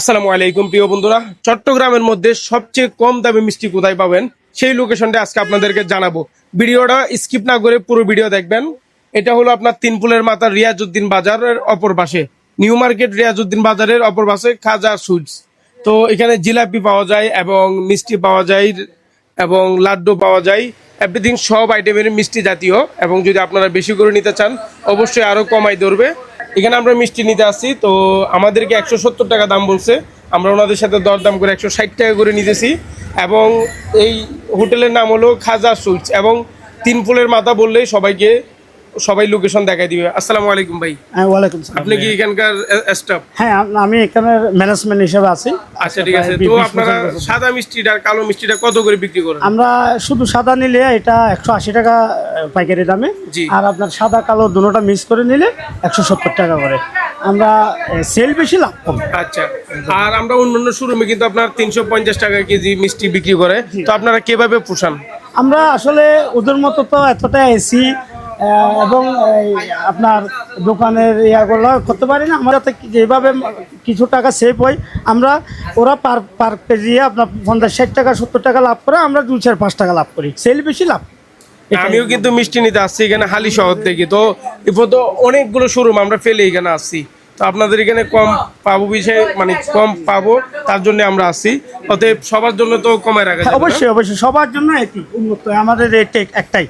আসসালামু আলাইকুম প্রিয় বন্ধুরা, চট্টগ্রামের মধ্যে সবচেয়ে কম দামে মিষ্টি কোথায় পাবেন সেই লোকেশনটা আজকে আপনাদেরকে জানাবো। ভিডিওটা স্কিপ না করে পুরো ভিডিও দেখবেন। এটা হলো আপনার তিনপুলের মাথা রিয়াজউদ্দিন বাজারের অপর পাশে, নিউ মার্কেট রিয়াজউদ্দিন বাজারের অপর পাশে খাজা সুইটস। তো এখানে জিলাপি পাওয়া যায় এবং মিষ্টি পাওয়া যায় এবং লাড্ডু পাওয়া যায়, এভরিথিং সব আইটেমের মিষ্টি জাতীয়। এবং যদি আপনারা বেশি করে নিতে চান অবশ্যই আরও কমাই ধরবে। এখানে আমরা মিষ্টি নিতে আসছি, তো আমাদেরকে 170 টাকা দাম বলছে। আমরা ওনাদের সাথে দরদাম করে 160 টাকা করে নিতেছি। এবং এই হোটেলের নাম হলো খাজা সুইটস এবং তিনফুলের মাথা বললেই সবাই লোকেশন দেখাই দিবে। আসসালামু আলাইকুম ভাই। হ্যাঁ, ওয়ালাইকুম সালাম। আপনি কি এখানকার স্টাফ? হ্যাঁ, আমি এখানে ম্যানেজমেন্ট হিসেবে আছি। আচ্ছা, ঠিক আছে। তো আপনারা সাদা মিষ্টিটা কালো মিষ্টিটা কত করে বিক্রি করেন? আমরা শুধু সাদা নিলে এটা 180 টাকা পাইকারি দামে, জি। আর আপনার সাদা কালো দুটোটা মিক্স করে নিলে 170 টাকা করে। আমরা সেল বেশি, লাভ কম। আচ্ছা, আর আমরা অন্যান্য শোরুমে কিন্তু আপনার 350 টাকা কেজি মিষ্টি বিক্রি করে। তো আপনারা কিভাবে পোষান? আমরা আসলে ওদের মতো তো এতটা এসি এবং আপনার দোকানের ইয়াগুলো করতে পারি না। আমরা তো যেভাবে কিছু টাকা সেভ হয়, আমরা ওরা পার কেজি আপনার 50-60 টাকা 70 টাকা লাভ করে, আমরা 2-4-5 টাকা লাভ করি। সেল বেশি, লাভ। আমিও কিন্তু মিষ্টি নিতে আসছি এখানে হালি শহর থেকে। তো এরপর তো অনেকগুলো শোরুম আমরা ফেলে এখানে আসছি। তো আপনাদের এখানে কম পাবো বিষয়ে, মানে কম পাবো, তার জন্য আমরা আসছি। অতএব সবার জন্য তো কমায় রাখা যাবে না? অবশ্যই অবশ্যই, সবার জন্য একই উন্নত। আমাদের রেট একটাই,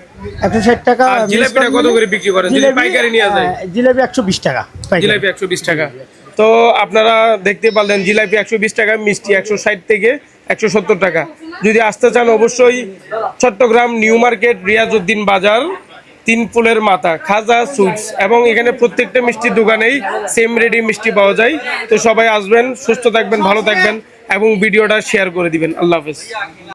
160 টাকা। আর জিলাপিটা কত করে বিক্রি করেন যদি পাইকারি নিয়ে যায়? জিলাপি 120 টাকা পাইকারি। জিলাপি 120 টাকা। তো আপনারা দেখতে পারলেন জিলাপি 120 টাকা, মিষ্টি 160 থেকে 170 টাকা। যদি আসতে চান অবশ্যই চট্টগ্রাম নিউ মার্কেট রিয়াজউদ্দিন বাজার তিনফুলের মাথা খাজা সুইটস। এবং এখানে প্রত্যেকটা মিষ্টির দোকানেই সেম রেডি মিষ্টি পাওয়া যায়। তো সবাই আসবেন, সুস্থ থাকবেন, ভালো থাকবেন এবং ভিডিওটা শেয়ার করে দিবেন। আল্লাহ হাফেজ।